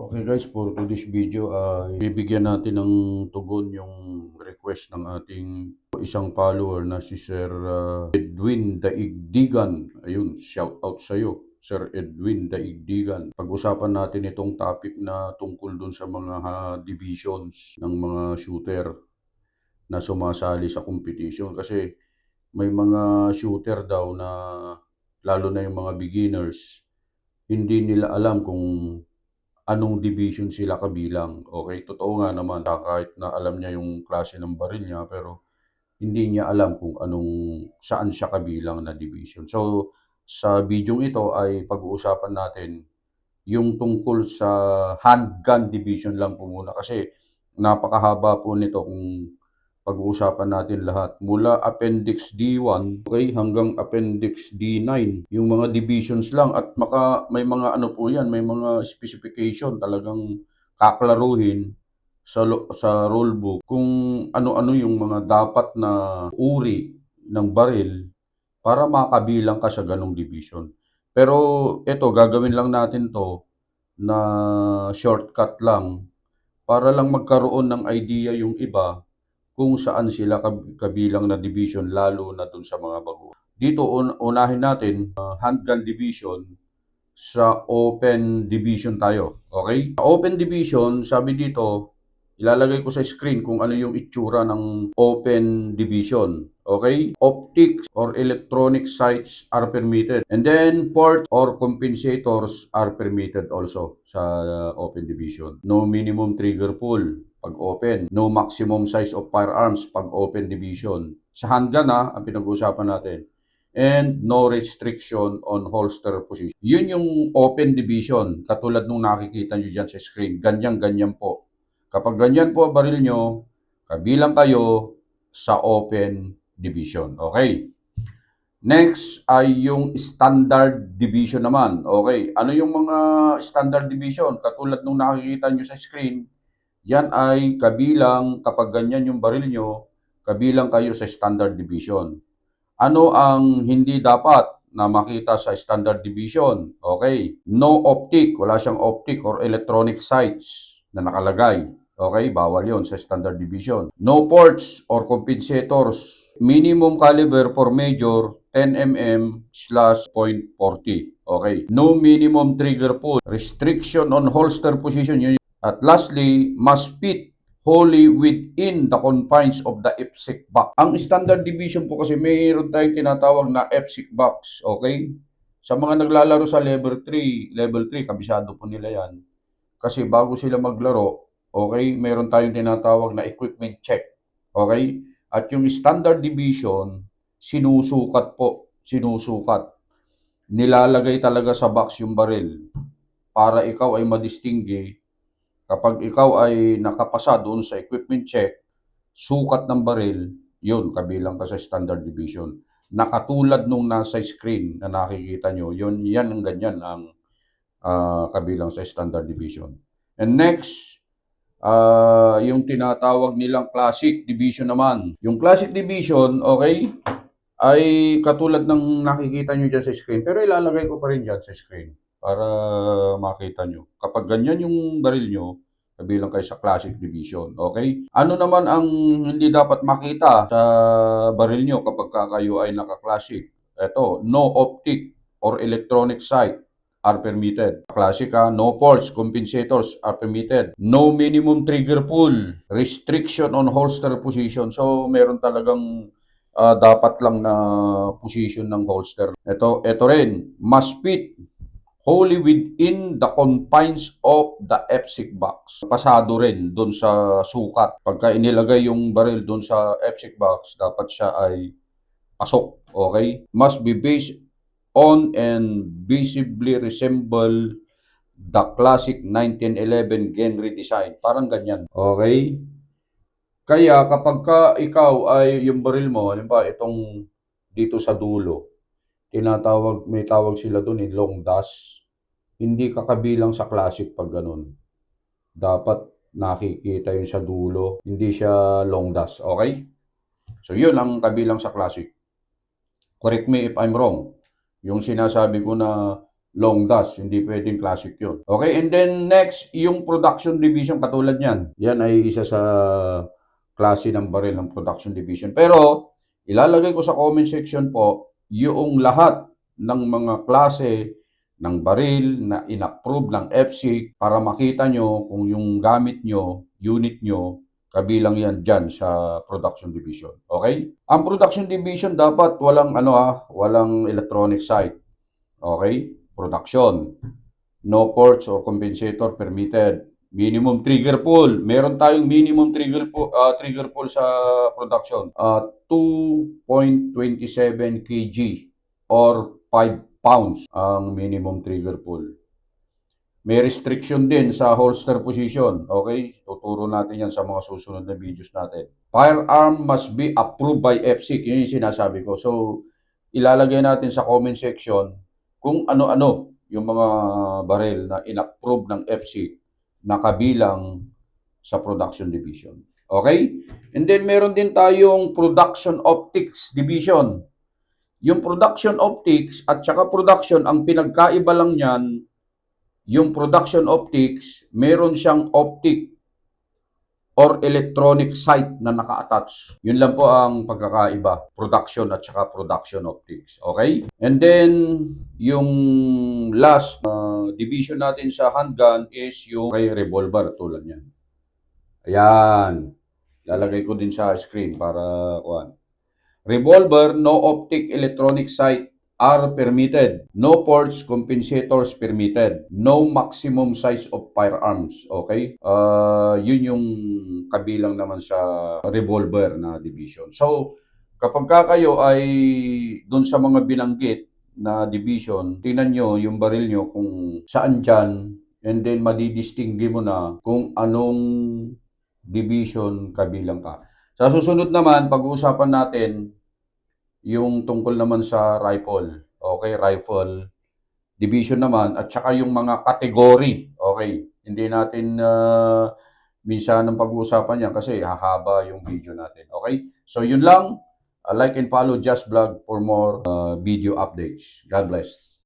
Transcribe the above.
Okay guys, for today's video bibigyan natin ng tugon yung request ng ating isang follower na si Sir Edwin Daigdigan. Ayun, shout out sa iyo, Sir Edwin Daigdigan. Pag-usapan natin itong topic na tungkol dun sa mga divisions ng mga shooter na sumasali sa competition. Kasi may mga shooter daw na lalo na yung mga beginners, hindi nila alam kung anong division sila kabilang. Okay, totoo nga naman kahit na alam niya yung klase ng baril niya pero hindi niya alam kung saan siya kabilang na division. So, sa video ito ay pag-uusapan natin yung tungkol sa handgun division lang po muna kasi napakahaba po nito kung pag-uusapan natin lahat. Mula Appendix D1 okay, hanggang Appendix D9. Yung mga divisions lang at may mga ano po yan, may mga specification talagang kaklaruhin sa rulebook kung ano-ano yung mga dapat na uri ng baril para makabilang ka sa ganong division. Pero ito, gagawin lang natin to na shortcut lang para lang magkaroon ng idea yung iba kung saan sila kabilang na division lalo na dun sa mga bago. Dito unahin natin handgun division sa open division tayo. Okay? Sa open division, sabi dito, ilalagay ko sa screen kung ano yung itsura ng open division. Okay? Optics or electronic sights are permitted. And then ports or compensators are permitted also sa open division. No minimum trigger pull pag open. No maximum size of firearms pag open division. Sa handgun ang pinag-uusapan natin. And no restriction on holster position. Yun yung open division. Katulad nung nakikita nyo dyan sa screen. Ganyan po. Kapag ganyan po ang baril nyo, kabilang kayo sa open division. Okay. Next ay yung standard division naman. Okay. Ano yung mga standard division? Katulad nung nakikita nyo sa screen, yan ay kabilang, kapag ganyan yung baril nyo, kabilang kayo sa standard division. Ano ang hindi dapat na makita sa standard division? Okay. No optic. Wala siyang optic or electronic sights na nakalagay. Okay. Bawal yon sa standard division. No ports or compensators. Minimum caliber for major 10mm/.40. Okay. No minimum trigger pull. Restriction on holster position. At lastly, must fit wholly within the confines of the EPSEC box. Ang standard division po kasi mayroon tayong tinatawag na EPSEC box, okay? Sa mga naglalaro sa level 3, kabisado po nila yan. Kasi bago sila maglaro, okay, mayroon tayong tinatawag na equipment check, okay? At yung standard division, sinusukat po, nilalagay talaga sa box yung baril para ikaw ay madistingue. Kapag ikaw ay nakapasa doon sa equipment check, sukat ng baril, yun, kabilang ka sa standard division. Nakatulad nung nasa screen na nakikita nyo, yan ang ganyan ang kabilang sa standard division. And next, yung tinatawag nilang classic division naman. Yung classic division, okay, ay katulad ng nakikita nyo dyan sa screen, pero ilalagay ko pa rin dyan sa screen para makita nyo. Kapag ganyan yung baril nyo, kabilang kayo sa classic division. Okay? Ano naman ang hindi dapat makita sa baril nyo kapag kayo ay naka-classic? Ito, no optic or electronic sight are permitted. Classic no ports, compensators are permitted. No minimum trigger pull. Restriction on holster position. So, meron talagang dapat lang na position ng holster. Ito rin, must fit wholly within the confines of the EPSEC box. Pasado rin doon sa sukat. Pagka inilagay yung baril doon sa EPSEC box, dapat siya ay pasok. Okay? Must be based on and visibly resemble the classic 1911 Genry design. Parang ganyan. Okay? Kaya kapag ikaw ay yung baril mo, halimbawa itong dito sa dulo, may tawag sila doon long dash. Hindi ka kabilang sa classic pag ganun. Dapat nakikita yung sa dulo, hindi siya long dash, okay? So yun ang kabilang sa classic. Correct me if I'm wrong. Yung sinasabi ko na long dust, hindi pwedeng classic yun. Okay, and then next, yung production division katulad niyan. Yan ay isa sa klase ng baril ng production division. Pero ilalagay ko sa comment section po yung lahat ng mga klase ng baril na in-approve ng FSIC para makita nyo kung yung gamit nyo, unit nyo, kabilang yan dyan sa production division. Okay? Ang production division dapat walang walang electronic sight. Okay? Production. No ports or compensator permitted. Minimum trigger pull. Meron tayong minimum trigger pull sa production. 2.27 kg or 5 pounds ang minimum trigger pull. May restriction din sa holster position. Okay? Tuturo natin yan sa mga susunod na videos natin. Firearm must be approved by FSIC. Yun yung sinasabi ko. So, ilalagay natin sa comment section kung ano-ano yung mga baril na in-approve ng FSIC na kabilang sa production division. Okay? And then meron din tayong production optics division. Yung production optics at saka production, ang pinagkaiba lang niyan, yung production optics, meron siyang optic or electronic sight na naka-attach. Yun lang po ang pagkakaiba, production at saka production optics. Okay? And then, yung last division natin sa handgun is yung revolver tulad niyan. Ayan. Lalagay ko din sa screen para kuhan. Revolver, no optic electronic sight are permitted. No ports compensators permitted. No maximum size of firearms. Okay? Yun yung kabilang naman sa revolver na division. So, kapag kayo ay dun sa mga binanggit na division, tingnan nyo yung baril nyo kung saan dyan, and then madidistinggi mo na kung anong division kabilang ka. Sa susunod naman, pag-uusapan natin yung tungkol naman sa rifle. Okay, rifle division naman at saka yung mga category. Okay, hindi natin minsan ang pag-uusapan yan kasi hahaba yung video natin. Okay, so yun lang. Like and follow Just Vlog for more video updates. God bless.